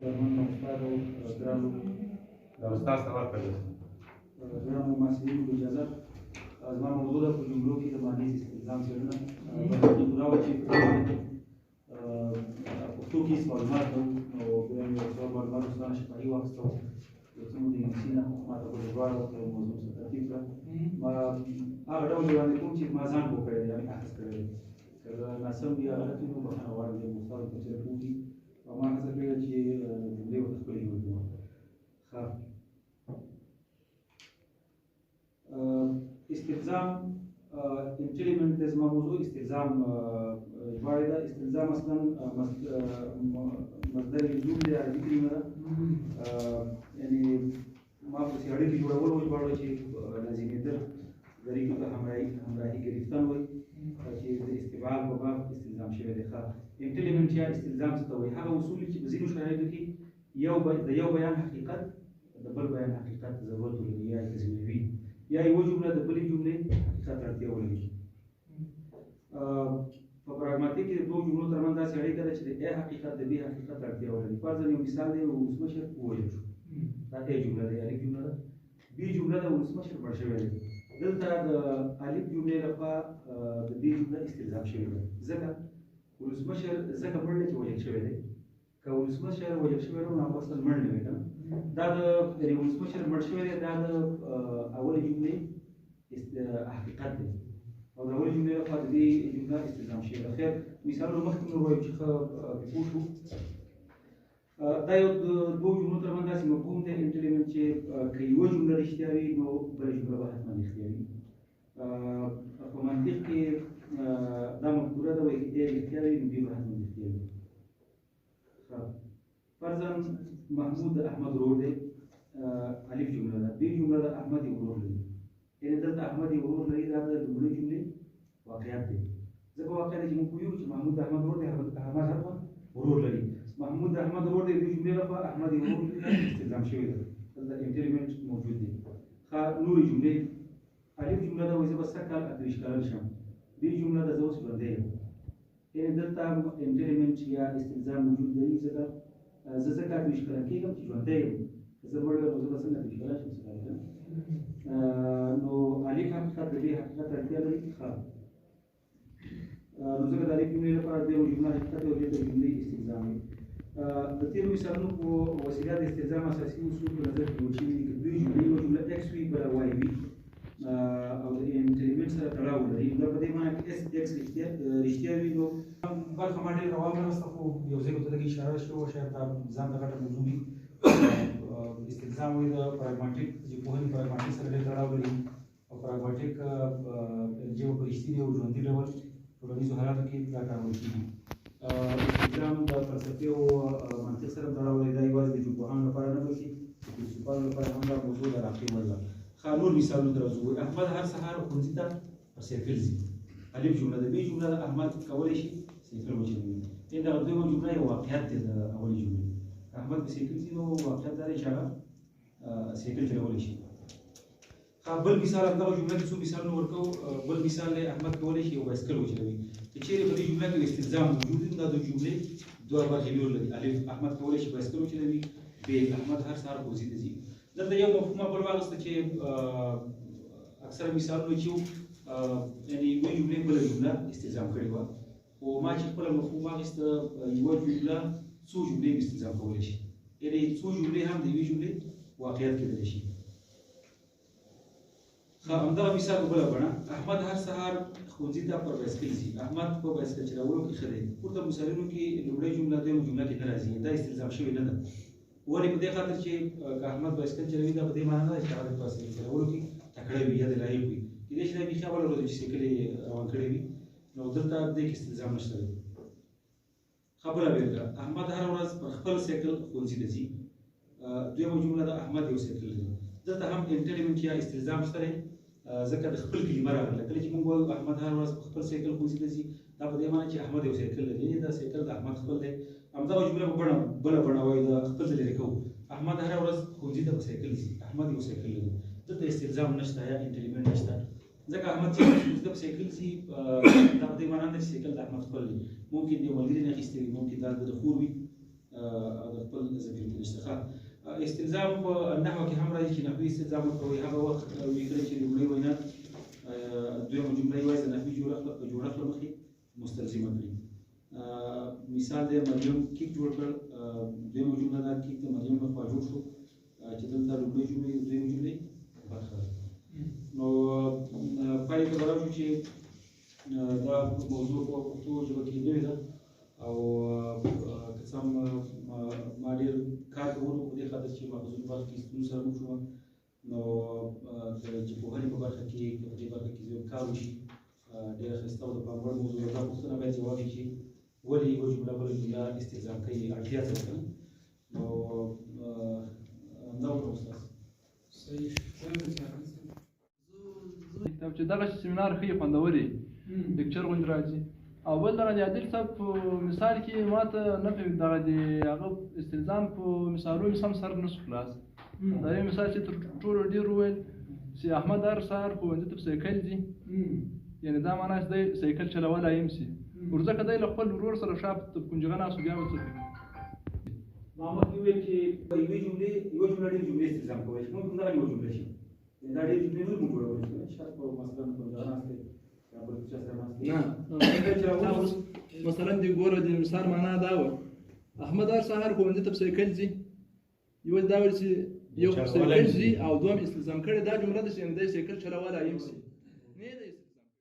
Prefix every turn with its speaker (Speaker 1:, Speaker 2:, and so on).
Speaker 1: من استاد ګرانو
Speaker 2: دا استاد سوال کوي.
Speaker 1: ګرانو محصلینو اجازه زما موضوع ده په جملو کې د مانیز استخدام څېړنه دا وه چې پښتو کې معلومات کوو نو بیا مې یو څه معلومات استاد شفاهي واخیستو یو څه مو د انګلیسي نه ما ته په ژباړه ورکړه موضوع څه ترتیب کړه ما هغه ډول وړاندې کوم چې ما ځان پوه کړی دی یعنې اخذ کړی دی که ناسم وي غلط وي نو بخښنه غواړم د استاد په څېر پوه وي او ما هڅه کړې ده چې جملې ورته ښکلې وکړم. ښه استلزام امپلیمنت د زما موضوع استلزام ژباړې ده. استلزام اصلا مصدر لزوم دی عربي کلمه ده یعنې ما پسې اړیکې جوړول وژباړه چې لازمېدل د اړیکو ته همراهي گرفتن وایي چې د استفعال په باب استلزام شوی دی. ښه امپلیمنت یا استلزام څه ته وایي؟ هغه اصول چې په ځینو شرایطو کې د یو بیان حقیقت د بل بیان حقیقت ضرورت ولري یا یې تضمینوي یا یوه جمله د بلې جملې حقیقت اړتیا ولري. په پراګماتیک کې د دوو جملو ترمنځ داسې اړیکه ده چې د ا حقیقت د بي حقیقت اړتیا ولري. فرضاً یو مثال دی ولسمشر ووژل شو، دا ا جمله ده، الف جمله ده. بي جمله ده ولسمشر مړ شوی دی. دلته د الف جملې لخوا د بي جمله استلزام شوې ده ځکه ولسمشر ځکه مړ دی چې وژل شوی دی. که ولسمشر وژل شوی نو هغه اصل مړ نه وي که نه. دا د ولسمشر مړ شوی دی دا د اولې جملې حقیقت دی او د اولې جملې لخوا د دې جمله استلزام شوې ده. خیر مثالونه مخکې مو ووایو چې ښه پوه شو. دا یو د دوو جملو ترمنځ داسې مفهوم دی امپلیمنت چې که یوه جمله رښتیا وي نو بله جمله به حتما رښتیا وي. په منطق کې دا مفکوره ده وایي که ا رښتیا وي نو بي به حتما رښتیا وي. فرضاً محمود د احمد ورور دی، الف جمله ده. بي جمله ده احمد یې ورور لري، یعنې دلته احمد یې ورور لري دا د لومړۍ جملې واقعیت دی. ځکه واقع دی چې موږ پوهېږو چې محمود د احمد ورور دی، احمد حتما ورور لري. محمود د احمد ورور دی د جملې لخوا احمد یې ورور لري استلزام شوې ده، دلته امپلیمنت موجود دی. ښه نورې جملې الف جمله ده وایي زه به سږ کال 28 کلن شم. بي جمله ده زه اوس ژوندی یم، یعنې دلته امپلیمنت یا استلزام موجود لري ځکه زه ځکه 28 کلن کېږم چې ژوندی یم. که زه مړ یم نو زه به څنګه 28 کلن شم نو الف حقیقت د بي حقیقت اړتیا لري. ښه نو ځکه د الف جملې لپاره د یو جمله حقیقت او د جملې استلزام وي. د تېرو مثالونو په وسیله د استلزام اساسي اصول په نظر کې نیول شوي دي. که دوی جملې یوه جمله اکس وي بله واي وي او د امپلیمنت سره تړاو لري دا په دې معنی کې اس اکس رښتیا وي نو برخه ما ډېر روان راوسته خو یو ځای ورته لږ اشاره شوه شاید دا ځان ته ګټه موضوع وي. استلزام وایي د پراګماټیک ژبپوهنې پراګماټیک سره ډېر تړاو لري او پراګماټیک ژبه په رښتیني او ژوندي ډول ټولنیزو حالاتو کې دا کارول کېږي. استلزام د فلسفې او منطق سره تړاو لري. دا یوازې د ژبپوهانو لپاره نه بلکې د فیلسوفانو لپاره هم دا موضوع د راقي وړ ده. نور مثالونو ته راځو. احمد هر سهار ښوونځي ته په سایکل ځي، الف جمله ده. بي جمله ده احمد کولی شي سایکل وچلوي، یعنې دغه دویمه جمله یو واقعیت دی د اولې جملې. که احمد په سایکل ځي نو واقعیت دا دی چې هغه سایکل چلولی شي. بل مثال همدغه جمله کې څو مثالونه ورکوو. بل مثال دی احمد کولی شي یو بایسکل وچلوي. که چېرې په دې جمله کې استلزام موجود وي نو دا د جملې دوه برخې لري. الف احمد کولی شي بایسکل وچلوي، بي احمد هر سهار ښوونځي ته ځي. دلته یو مفهوم بل واخیسته چې اکثره مثالونه چې یعنې یوې جملې بله جمله استلزام کړې وه خو ما چې خپله مفهوم واخیسته یوه جمله څو جملې استلزام کولی شي، یعنې څو جملې هم د یوې جملې واقعیت کېدلی شي. ښه همدغه مثال په بله بڼه احمد هر سهار ښوونځي ته پر بایسکل ځي. احمد په بایسکل چلولو کې ښه دی. پورته مثالونو کې لومړۍ جمله دویمه جمله کې نه راځي، دا استلزام شوې نه ده. ولې په دې خاطر چې که احمد بایسکل چلوي دا په دې معنی نه ده چې هغه د بایسکل چلولو کې تکړه وي یا د لایق وي. کېدای شي دا بیخي اوله ورځ چې سایکل یې روان کړی وي نو دلته دې کې استلزام نشته دی. خبره بېلګه احمد هره ورځ پر خپل سایکل ښوونځي ته ځي. دویمه جمله ده احمد یو سایکل لري. دلته هم امپلیمنت یا استلزام شته دی ځکه د خپل کلمه راغله. کله چې موږ وایو احمد هره ورځ په خپل سایکل ښوونځي ته ځي دا په دې معنی چې احمد یو سایکل لري، یعنې دا سایکل د احمد خپل دی. همدغه جمله په بله بڼه وایي د خپل ته لرې کوو. احمد هره ورځ ښوونځي ته په سایکل ځي، احمد یو سایکل لري. دلته استلزام نشته یا امپلیمنت نشته ځکه احمد چې ښوونځي ته په سایکل ځي دا په دې معنی نه ده چې سایکل د احمد خپل دی. ممکن د یو ملګري نه اخیستی وي، ممکن دا د خور وي د خپل ضمیر کې نشته. استلزام په نحوه کې هم راځي چې نحوي استلزام ورکوئ هغه وخت وي کله چې لومړۍ وینا دویمه جمله یوازې د نحوي جوړښت له مخې مستلزمه کړي. مثال دی مریم کیک جوړ کړ، دویمه جمله دا کیک د مریم لخوا جوړ شو چې دلته لومړۍ جملې د دویمې جملې برخه ده. نو پایلې ته به راشو چې دا موضوع په پښتو ژبه کې نوې ده او که څه هم ما ډېر کار کولو په دې خاطر چې ماخذونو برخه کې ستونزو سره مخ شوم، نو د ژبپوهنې په برخه کې که په دې برخه کې زیات کار وشي ډېره ښایسته او د پام وړ موضوع ده. دا پوښتنه باید ځواب وي چې ولې یوه جمله بله جمله استلزام کوي، اړتیا څه ده. نو همدا وکړه استاد.
Speaker 3: صحیح. چې دغه سیمینار ښه خوندور دی، لیکچر غوندې راځي. او بل دغه د عادل صاحب په مثال کې ما ته نه فهمېد، دغه د هغه استلزام په مثالونو سم سر نه شو خلاص. دا یو مثال چې تر ټولو ډېر وویل چې احمد هر سهار ښوونځي ته په سایکل ځي، یعنې دا معنا چې دی سایکل چلولی هم شي، ورځکه دی له خپل ورور سره شا په کنجغه ناست و بیا به څه کوي.
Speaker 1: ما مخکې وویل چې په یوه جمله ډېرې جملې استلزام کولی شي، ممکن دغه یوه جمله شي، دا ډېرې جملې نور موږ جوړولی شو. شاید په مثلا کنجغه ناست دی یا بل چا سره ناست دی.
Speaker 3: مثلا دی ګوره د مثال معنا دا وه احمد هر سهار ښوونځي ته په سایکل ځي، یوازې دا ویل چې یو په سایکل ځي او دویم استلزام کړی دا جمله ده چې دی سایکل چلولی هم شي.